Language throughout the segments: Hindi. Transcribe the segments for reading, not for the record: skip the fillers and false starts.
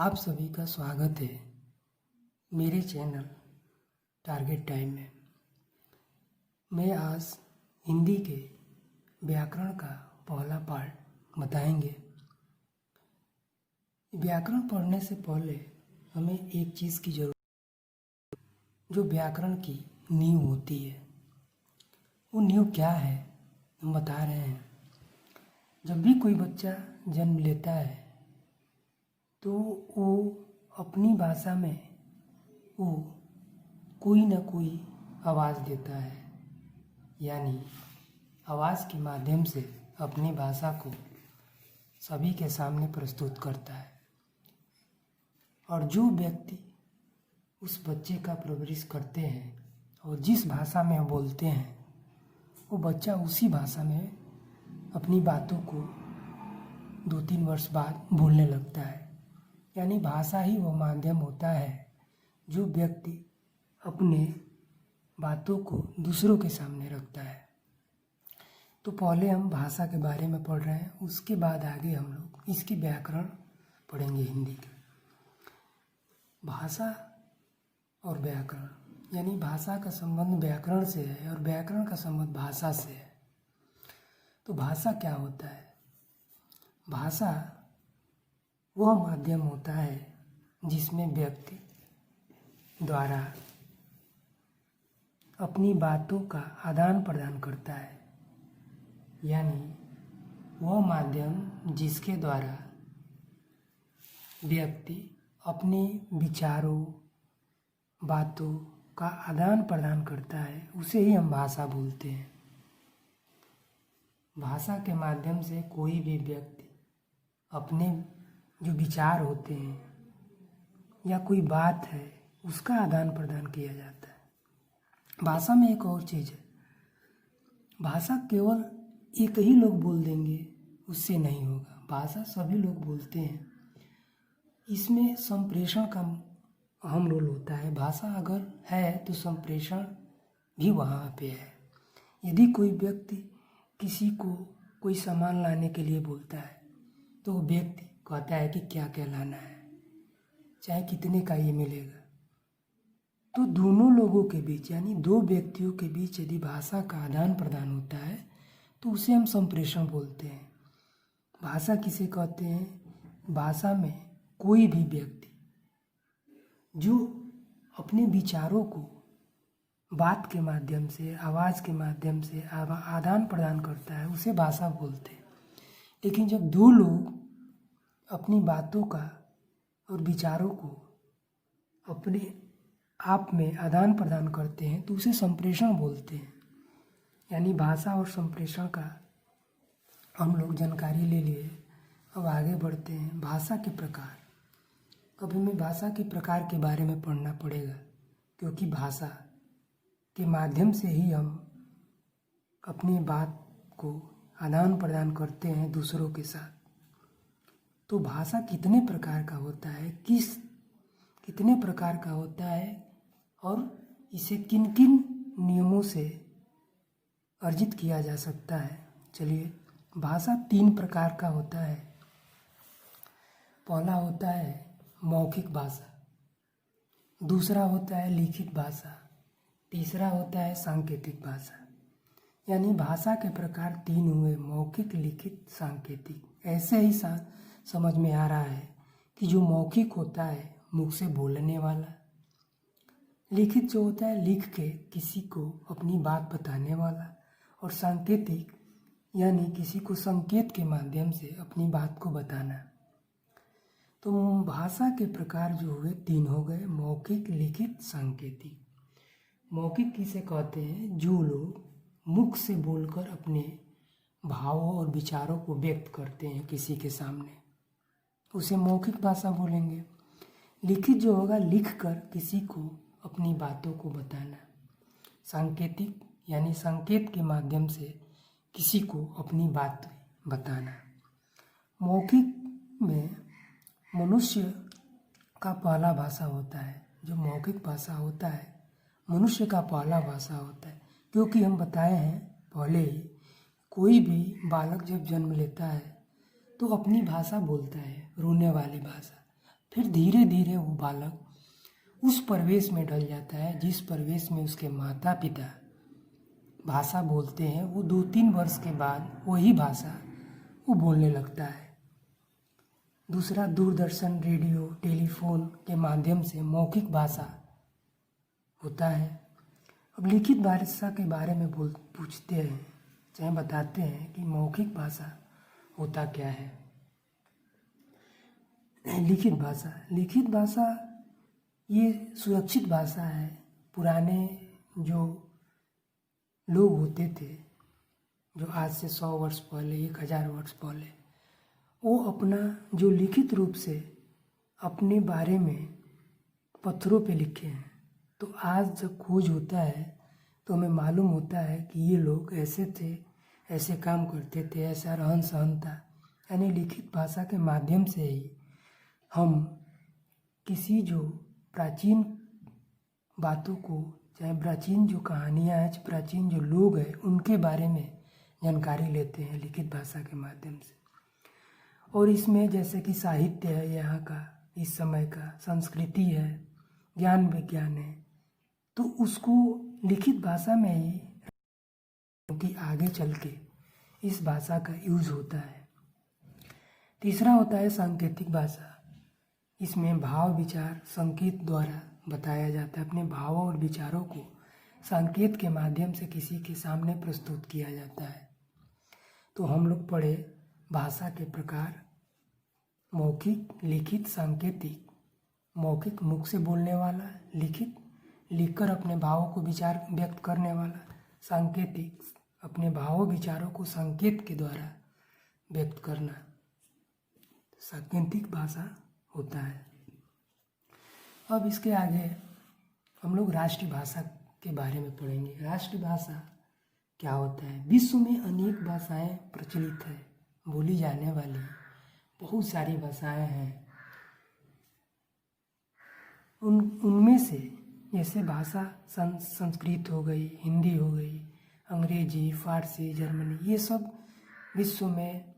आप सभी का स्वागत है मेरे चैनल टारगेट टाइम में। मैं आज हिंदी के व्याकरण का पहला पार्ट बताएंगे। व्याकरण पढ़ने से पहले हमें एक चीज़ की जरूरत, जो व्याकरण की नींव होती है। वो नींव क्या है हम बता रहे हैं। जब भी कोई बच्चा जन्म लेता है तो वो अपनी भाषा में वो कोई ना कोई आवाज़ देता है, यानी आवाज़ के माध्यम से अपनी भाषा को सभी के सामने प्रस्तुत करता है। और जो व्यक्ति उस बच्चे का परवरिश करते हैं और जिस भाषा में बोलते हैं, वो बच्चा उसी भाषा में अपनी बातों को 2-3 वर्ष बाद बोलने लगता है। यानी भाषा ही वो माध्यम होता है जो व्यक्ति अपने बातों को दूसरों के सामने रखता है। तो पहले हम भाषा के बारे में पढ़ रहे हैं, उसके बाद आगे हम लोग इसकी व्याकरण पढ़ेंगे हिंदी के। भाषा और व्याकरण, यानी भाषा का संबंध व्याकरण से है और व्याकरण का संबंध भाषा से है। तो भाषा क्या होता है? भाषा वह माध्यम होता है जिसमें व्यक्ति द्वारा अपनी बातों का आदान प्रदान करता है, यानी वह माध्यम जिसके द्वारा व्यक्ति अपने विचारों, बातों का आदान प्रदान करता है, उसे ही हम भाषा बोलते हैं। भाषा के माध्यम से कोई भी व्यक्ति अपने जो विचार होते हैं या कोई बात है उसका आदान प्रदान किया जाता है। भाषा में एक और चीज़ है, भाषा केवल एक ही लोग बोल देंगे उससे नहीं होगा। भाषा सभी लोग बोलते हैं, इसमें संप्रेषण का अहम रोल होता है। भाषा अगर है तो संप्रेषण भी वहाँ पे है। यदि कोई व्यक्ति किसी को कोई सामान लाने के लिए बोलता है तो वो व्यक्ति कहता है कि क्या क्या लाना है, चाहे कितने का ये मिलेगा। तो दोनों लोगों के बीच, यानी दो व्यक्तियों के बीच यदि भाषा का आदान प्रदान होता है तो उसे हम संप्रेषण बोलते हैं। भाषा किसे कहते हैं? भाषा में कोई भी व्यक्ति जो अपने विचारों को बात के माध्यम से, आवाज़ के माध्यम से आदान प्रदान करता है, उसे भाषा बोलते हैं। लेकिन जब दो लोग अपनी बातों का और विचारों को अपने आप में आदान प्रदान करते हैं तो उसे संप्रेषण बोलते हैं। यानी भाषा और संप्रेषण का हम लोग जानकारी ले लिए। अब आगे बढ़ते हैं। भाषा के प्रकार। अब हमें भाषा के प्रकार के बारे में पढ़ना पड़ेगा, क्योंकि भाषा के माध्यम से ही हम अपनी बात को आदान प्रदान करते हैं दूसरों के साथ। तो भाषा कितने प्रकार का होता है, कितने प्रकार का होता है और इसे किन किन नियमों से अर्जित किया जा सकता है। चलिए, भाषा 3 प्रकार का होता है। पहला होता है मौखिक भाषा, दूसरा होता है लिखित भाषा, तीसरा होता है सांकेतिक भाषा। यानी भाषा के प्रकार 3 हुए, मौखिक, लिखित, सांकेतिक। ऐसे ही समझ में आ रहा है कि जो मौखिक होता है मुख से बोलने वाला, लिखित जो होता है लिख के किसी को अपनी बात बताने वाला, और सांकेतिक यानी किसी को संकेत के माध्यम से अपनी बात को बताना। तो भाषा के प्रकार जो हुए 3 हो गए, मौखिक, लिखित, सांकेतिक। मौखिक किसे कहते हैं? जो लोग मुख से बोलकर अपने भावों और विचारों को व्यक्त करते हैं किसी के सामने, उसे मौखिक भाषा बोलेंगे। लिखित जो होगा, लिख कर किसी को अपनी बातों को बताना। सांकेतिक यानी संकेत के माध्यम से किसी को अपनी बात बताना। मौखिक में मनुष्य का पहला भाषा होता है। जो मौखिक भाषा होता है मनुष्य का पहला भाषा होता है, क्योंकि हम बताए हैं पहले ही, कोई भी बालक जब जन्म लेता है तो अपनी भाषा बोलता है, रोने वाली भाषा। फिर धीरे धीरे वो बालक उस परिवेश में ढल जाता है जिस परिवेश में उसके माता पिता भाषा बोलते हैं। वो 2-3 वर्ष के बाद वही भाषा वो बोलने लगता है। दूसरा, दूरदर्शन, रेडियो, टेलीफोन के माध्यम से मौखिक भाषा होता है। अब लिखित भाषा के बारे में पूछते हैं, चाहे बताते हैं कि मौखिक भाषा होता क्या है। लिखित भाषा ये सुरक्षित भाषा है। पुराने जो लोग होते थे, जो आज से 100 वर्ष पहले, 1000 वर्ष पहले, वो अपना जो लिखित रूप से अपने बारे में पत्थरों पे लिखे हैं। तो आज जब खोज होता है तो हमें मालूम होता है कि ये लोग ऐसे थे, ऐसे काम करते थे, ऐसा रहन सहन था। यानी लिखित भाषा के माध्यम से ही हम किसी जो प्राचीन बातों को, चाहे प्राचीन जो कहानियाँ हैं, प्राचीन जो लोग हैं, उनके बारे में जानकारी लेते हैं लिखित भाषा के माध्यम से। और इसमें जैसे कि साहित्य है यहाँ का, इस समय का, संस्कृति है, ज्ञान विज्ञान है, तो उसको लिखित भाषा में ही, क्योंकि आगे चल के इस भाषा का यूज होता है। तीसरा होता है सांकेतिक भाषा। इसमें भाव विचार संकेत द्वारा बताया जाता है। अपने भावों और विचारों को संकेत के माध्यम से किसी के सामने प्रस्तुत किया जाता है। तो हम लोग पढ़े भाषा के प्रकार: मौखिक, लिखित, सांकेतिक। मौखिक, मुख से बोलने वाला; लिखित, लिखकर अपने भावों को विचार व्यक्त करने वाला; सांकेतिक, अपने भावों विचारों को संकेत के द्वारा व्यक्त करना, सांकेतिक भाषा होता है। अब इसके आगे हम लोग राष्ट्रीय भाषा के बारे में पढ़ेंगे। राष्ट्रीय भाषा क्या होता है? विश्व में अनेक भाषाएं प्रचलित है, बोली जाने वाली बहुत सारी भाषाएं हैं। उनमें से जैसे भाषा संस्कृत हो गई, हिंदी हो गई, अंग्रेजी, फारसी, जर्मनी, ये सब विश्व में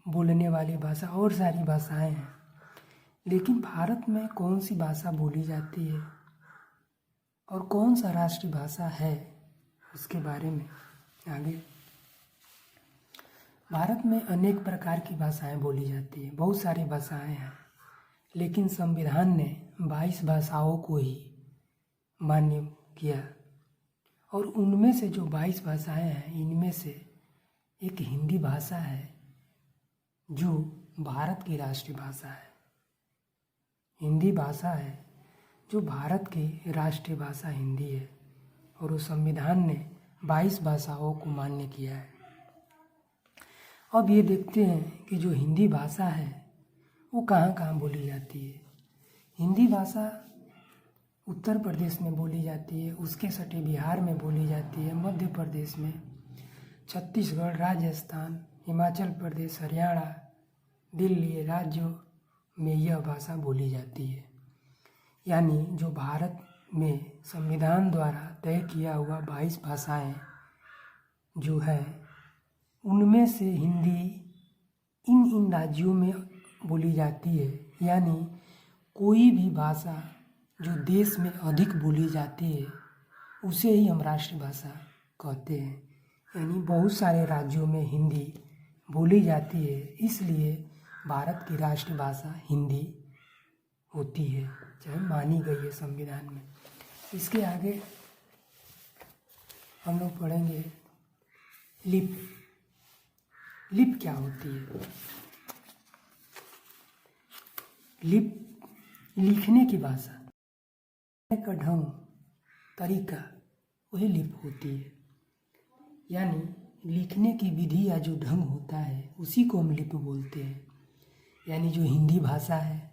बोलने वाली भाषा और सारी भाषाएं हैं। लेकिन भारत में कौन सी भाषा बोली जाती है और कौन सा राष्ट्रीय भाषा है, उसके बारे में आगे। भारत में अनेक प्रकार की भाषाएं बोली जाती है, बहुत सारी भाषाएं हैं, लेकिन संविधान ने 22 भाषाओं को ही मान्य किया। और उनमें से जो 22 भाषाएं हैं, इनमें से एक हिंदी भाषा है जो भारत की राष्ट्रीय भाषा है। हिंदी भाषा है जो भारत की राष्ट्रीय भाषा हिंदी है, और उस संविधान ने 22 भाषाओं को मान्य किया है। अब ये देखते हैं कि जो हिंदी भाषा है वो कहाँ कहाँ बोली जाती है। हिंदी भाषा उत्तर प्रदेश में बोली जाती है, उसके सटे बिहार में बोली जाती है, मध्य प्रदेश में, छत्तीसगढ़, राजस्थान, हिमाचल प्रदेश, हरियाणा, दिल्ली राज्यों में यह भाषा बोली जाती है। यानी जो भारत में संविधान द्वारा तय किया हुआ 22 भाषाएं जो है, उनमें से हिंदी इन राज्यों में बोली जाती है। यानी कोई भी भाषा जो देश में अधिक बोली जाती है उसे ही हम राष्ट्रीय भाषा कहते हैं। यानी बहुत सारे राज्यों में हिंदी बोली जाती है, इसलिए भारत की राष्ट्रीय भाषा हिंदी होती है, चाहे मानी गई है संविधान में। इसके आगे हम लोग पढ़ेंगे लिपि। लिपि क्या होती है? लिपि लिखने की भाषा का ढंग, तरीका, वही लिपि होती है। यानी लिखने की विधि या जो ढंग होता है उसी को हम लिपि बोलते हैं। यानी जो हिंदी भाषा है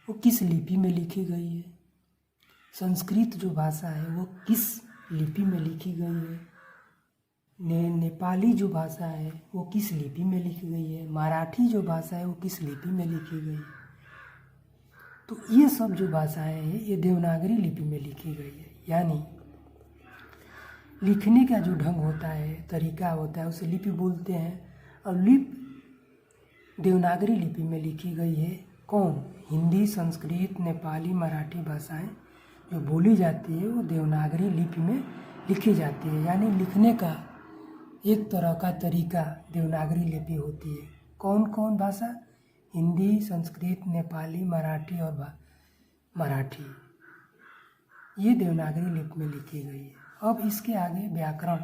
वो किस लिपि में लिखी गई है, संस्कृत जो भाषा है वो किस लिपि में लिखी गई है, नेपाली जो भाषा है वो किस लिपि में लिखी गई है, मराठी जो भाषा है वो किस लिपि में लिखी गई है। तो ये सब जो भाषाएं हैं ये देवनागरी लिपि में लिखी गई है। यानी लिखने का जो ढंग होता है, तरीका होता है, उसे लिपि बोलते हैं। और लिपि देवनागरी लिपि में लिखी गई है। कौन? हिंदी, संस्कृत, नेपाली, मराठी भाषाएं जो बोली जाती है वो देवनागरी लिपि में लिखी जाती है। यानी लिखने का एक तरह का तरीका देवनागरी लिपि होती है। कौन कौन भाषा? हिंदी, संस्कृत, नेपाली, मराठी और मराठी, ये देवनागरी लिपि में लिखी गई है। अब इसके आगे व्याकरण,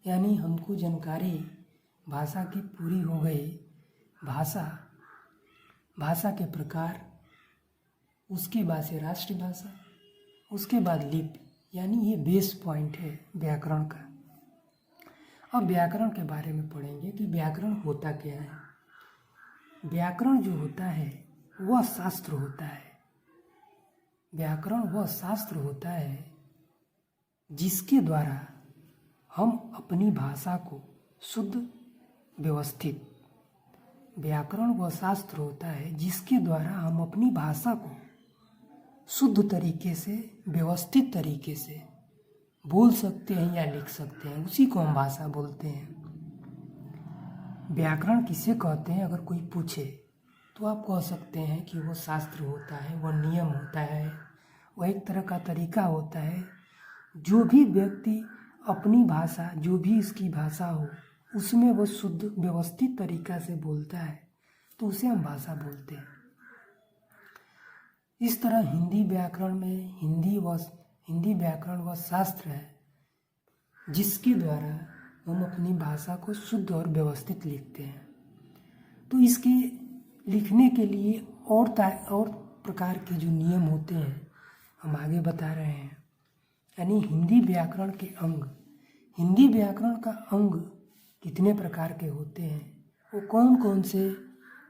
यानी हमको जानकारी भाषा की पूरी हो गई। भाषा के प्रकार, उसके बाद से राष्ट्रभाषा, उसके बाद लिपि, यानी ये बेस पॉइंट है व्याकरण का। अब व्याकरण के बारे में पढ़ेंगे कि व्याकरण होता क्या है। व्याकरण जो होता है वह शास्त्र होता है। व्याकरण वह शास्त्र होता है जिसके द्वारा हम अपनी भाषा को शुद्ध व्यवस्थित, व्याकरण वह शास्त्र होता है जिसके द्वारा हम अपनी भाषा को शुद्ध तरीके से, व्यवस्थित तरीके से बोल सकते हैं या लिख सकते हैं, उसी को हम भाषा बोलते हैं। व्याकरण किसे कहते हैं? अगर कोई पूछे तो आप कह सकते हैं कि वो शास्त्र होता है, वह नियम होता है, वह एक तरह का तरीका होता है। जो भी व्यक्ति अपनी भाषा, जो भी इसकी भाषा हो, उसमें वो शुद्ध व्यवस्थित तरीका से बोलता है तो उसे हम भाषा बोलते हैं। इस तरह हिंदी व्याकरण में हिंदी व्याकरण वह शास्त्र है जिसके द्वारा हम अपनी भाषा को शुद्ध और व्यवस्थित लिखते हैं। तो इसके लिखने के लिए और प्रकार के जो नियम होते हैं हम आगे बता रहे हैं। यानी हिंदी व्याकरण के अंग, हिंदी व्याकरण का अंग कितने प्रकार के होते हैं, वो कौन कौन से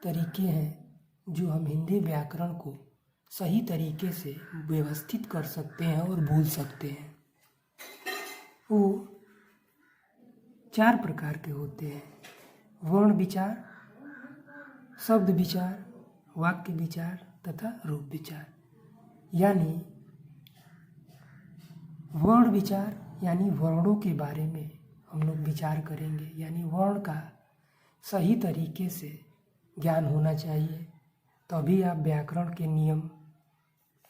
तरीके हैं जो हम हिंदी व्याकरण को सही तरीके से व्यवस्थित कर सकते हैं और बोल सकते हैं। वो 4 प्रकार के होते हैं: वर्ण विचार, शब्द विचार, वाक्य विचार तथा रूप विचार। यानी वर्ण विचार यानी वर्णों के बारे में हम लोग विचार करेंगे। यानी वर्ण का सही तरीके से ज्ञान होना चाहिए, तभी आप व्याकरण के नियम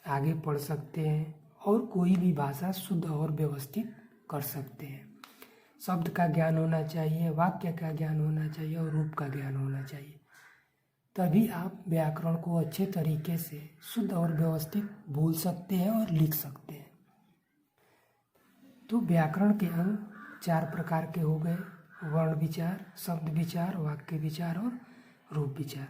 आगे पढ़ सकते हैं और कोई भी भाषा शुद्ध और व्यवस्थित कर सकते हैं। शब्द का ज्ञान होना चाहिए, वाक्य का ज्ञान होना चाहिए और रूप का ज्ञान होना चाहिए, तभी आप व्याकरण को अच्छे तरीके से शुद्ध और व्यवस्थित बोल सकते हैं और लिख सकते हैं। तो व्याकरण के अंग 4 प्रकार के हो गए: वर्ण विचार, शब्द विचार, वाक्य विचार और रूप विचार।